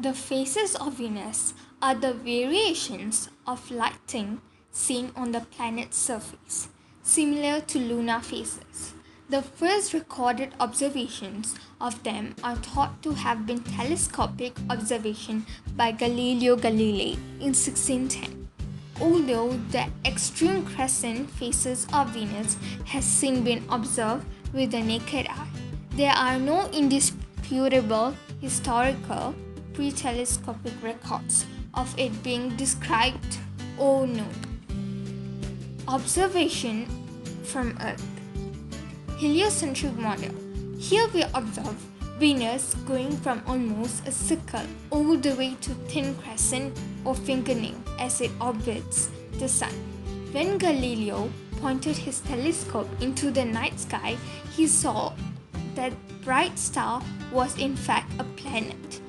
The phases of Venus are the variations of lighting seen on the planet's surface, similar to lunar phases. The first recorded observations of them are thought to have been telescopic observation by Galileo Galilei in 1610. Although the extreme crescent phases of Venus has since been observed with the naked eye, there are no indisputable historical pre-telescopic records of it being described or known. Observation from Earth. Heliocentric model. Here we observe Venus going from almost a circle all the way to thin crescent or fingernail as it orbits the Sun. When Galileo pointed his telescope into the night sky, he saw that bright star was in fact a planet.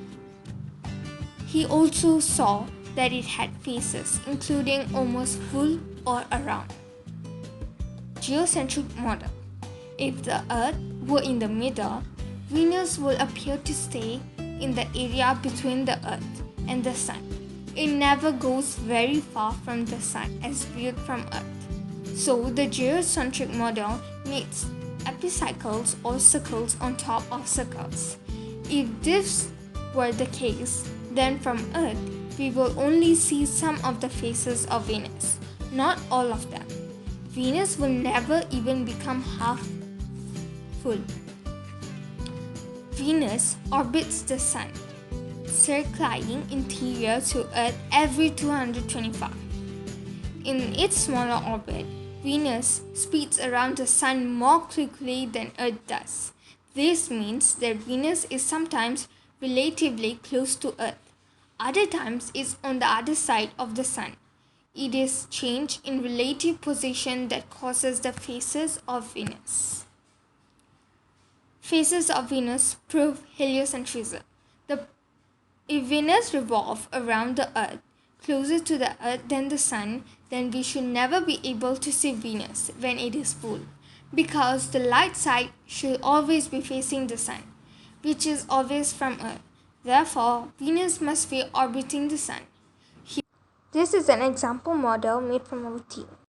He also saw that it had phases, including almost full or around. Geocentric model. If the Earth were in the middle, Venus will appear to stay in the area between the Earth and the Sun. It never goes very far from the Sun as viewed from Earth. So the geocentric model makes epicycles or circles on top of circles. If this were the case, then from Earth we will only see some of the phases of Venus, not all of them. Venus will never even become half full. Venus orbits the Sun, circling interior to Earth every 225. In its smaller orbit, Venus speeds around the Sun more quickly than Earth does. This means that Venus is sometimes relatively close to Earth. Other times it's on the other side of the Sun. It is change in relative position that causes the phases of Venus. Phases of Venus prove heliocentrism. If Venus revolves around the Earth closer to the Earth than the Sun, then we should never be able to see Venus when it is full, because the light side should always be facing the Sun, which is always from Earth. Therefore, Venus must be orbiting the Sun. This is an example model made from our team.